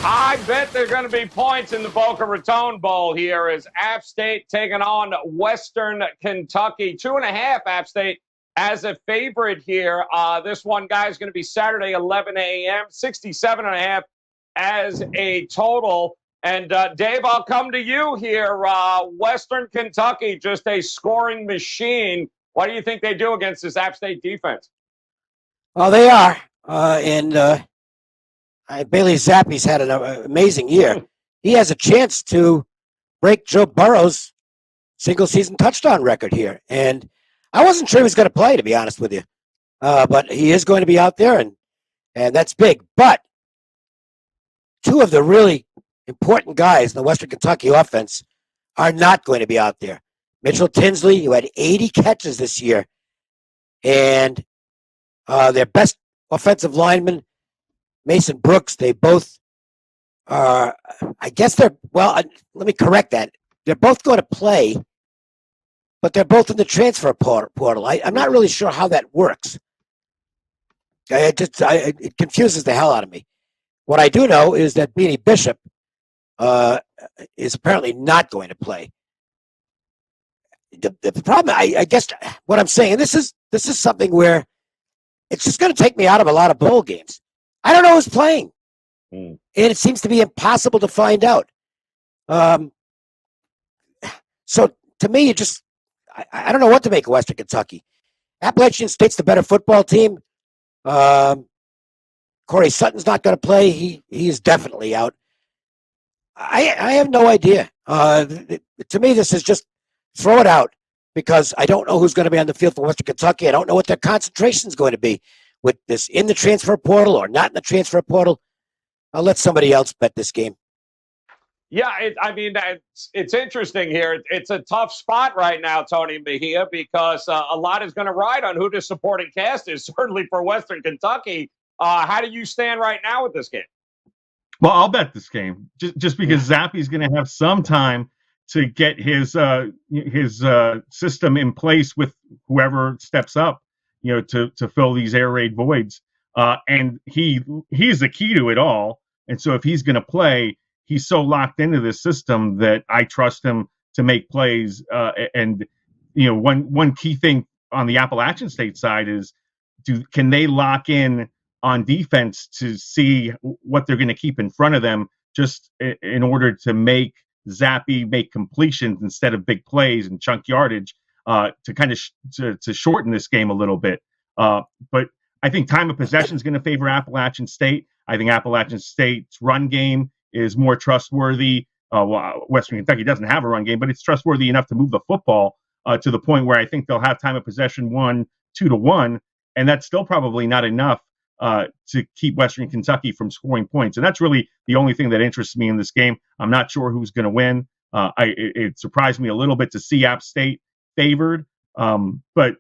I bet there are going to be points in the Boca Raton Bowl here as App State taking on Western Kentucky. 2.5 App State as a favorite here. This one, guys, is going to be Saturday, 11 a.m., 67.5 as a total. And, Dave, I'll come to you here. Western Kentucky, just a scoring machine. What do you think they do against this App State defense? Well, they are. Bailey Zappi's had an amazing year. He has a chance to break Joe Burrow's single-season touchdown record here. And I wasn't sure he was going to play, to be honest with you. But he is going to be out there, and that's big. But two of the really important guys in the Western Kentucky offense are not going to be out there. Mitchell Tinsley, who had 80 catches this year, and their best offensive lineman, Mason Brooks, they both are, let me correct that. They're both going to play, but they're both in the transfer portal. I'm not really sure how that works. It confuses the hell out of me. What I do know is that Beanie Bishop is apparently not going to play. The problem, I guess, what I'm saying, and this is something where it's just going to take me out of a lot of bowl games. I don't know who's playing, and it seems to be impossible to find out. So to me, I don't know what to make of Western Kentucky. Appalachian State's the better football team. Corey Sutton's not going to play. He is definitely out. I have no idea. To me, this is just throw it out because I don't know who's going to be on the field for Western Kentucky. I don't know what their concentration is going to be with this in the transfer portal or not in the transfer portal. I'll let somebody else bet this game. Yeah, it's interesting here. It's a tough spot right now, Tony Mejia, because a lot is going to ride on who the supporting cast is, certainly for Western Kentucky. How do you stand right now with this game? Well, I'll bet this game just because Zappi's going to have some time to get his system in place with whoever steps up, to fill these air raid voids. And he's the key to it all. And so if he's going to play, he's so locked into this system that I trust him to make plays. And one key thing on the Appalachian State side is, can they lock in on defense to see what they're going to keep in front of them, just in order to make Zappy make completions instead of big plays and chunk yardage, to kind of to shorten this game a little bit. But I think time of possession is going to favor Appalachian State. I think Appalachian State's run game is more trustworthy. Western Kentucky doesn't have a run game, but it's trustworthy enough to move the football to the point where I think they'll have time of possession 2-1, and that's still probably not enough to keep Western Kentucky from scoring points. And that's really the only thing that interests me in this game. I'm not sure who's going to win. It surprised me a little bit to see App State favored. But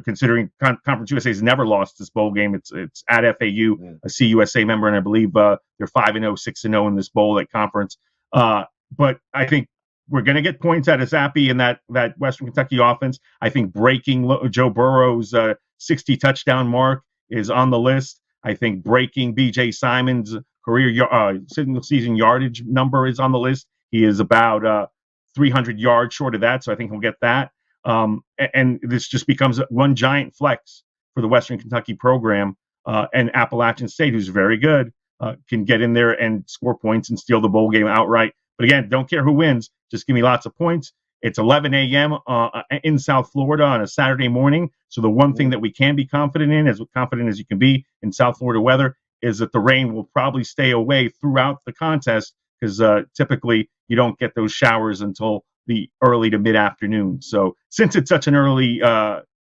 considering Conference USA has never lost this bowl game, it's at FAU, a CUSA member, and I believe they're 5-0, 6-0 in this bowl at conference. But I think we're going to get points out of Zappy and that Western Kentucky offense. I think breaking Joe Burrow's 60 touchdown mark is on the list. I think breaking B.J. Simon's career single season yardage number is on the list. He is about 300 yards short of that, so I think he'll get that. And this just becomes one giant flex for the Western Kentucky program, and Appalachian State, who's very good, can get in there and score points and steal the bowl game outright. But again, don't care who wins. Just give me lots of points. It's 11 a.m. In South Florida on a Saturday morning. So the one thing that we can be confident in, as confident as you can be in South Florida weather, is that the rain will probably stay away throughout the contest because typically you don't get those showers until the early to mid-afternoon. So since it's such an early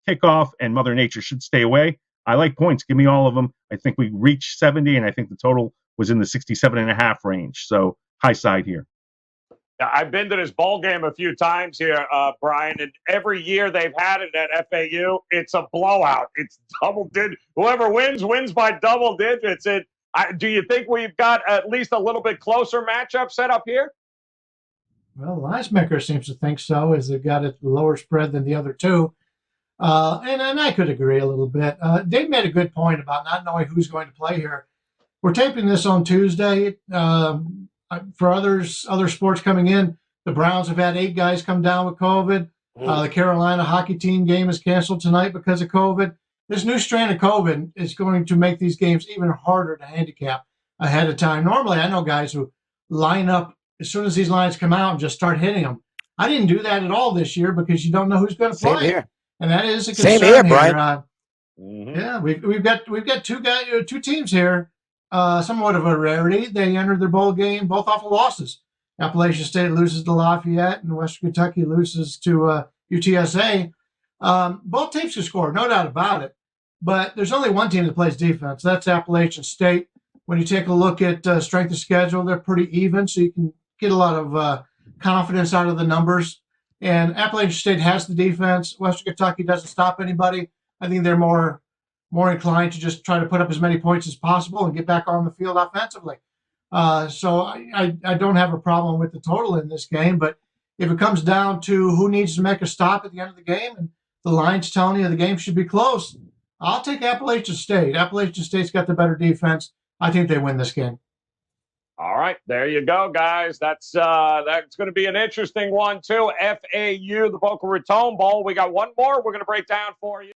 kickoff and Mother Nature should stay away, I like points. Give me all of them. I think we reached 70, and I think the total was in the 67.5 range. So high side here. I've been to this bowl game a few times here, Brian, and every year they've had it at FAU, it's a blowout. It's double digits. Whoever wins by double digits. Do you think we've got at least a little bit closer matchup set up here? Well, Leismaker seems to think so, as they've got a lower spread than the other two. And I could agree a little bit. Dave made a good point about not knowing who's going to play here. we're taping this on Tuesday. For other sports coming in, the Browns have had 8 guys come down with COVID. The Carolina hockey team game is canceled tonight because of COVID. This new strain of COVID is going to make these games even harder to handicap ahead of time. Normally, I know guys who line up as soon as these lines come out and just start hitting them. I didn't do that at all this year because you don't know who's going to play. Same here. And that is a concern. Same here, Brian. Yeah, we've got two teams here, somewhat of a rarity. They entered their bowl game both off of losses. Appalachian State loses to Lafayette, and Western Kentucky loses to UTSA. Both teams can score, no doubt about it. But there's only one team that plays defense. That's Appalachian State. When you take a look at strength of schedule, they're pretty even, so you can get a lot of confidence out of the numbers. And Appalachian State has the defense. Western Kentucky doesn't stop anybody. I think they're more inclined to just try to put up as many points as possible and get back on the field offensively. So I don't have a problem with the total in this game. But if it comes down to who needs to make a stop at the end of the game and the line's telling you the game should be close, I'll take Appalachian State. Appalachian State's got the better defense. I think they win this game. All right, there you go, guys. That's going to be an interesting one, too. FAU, the Boca Raton Bowl. We got one more we're going to break down for you.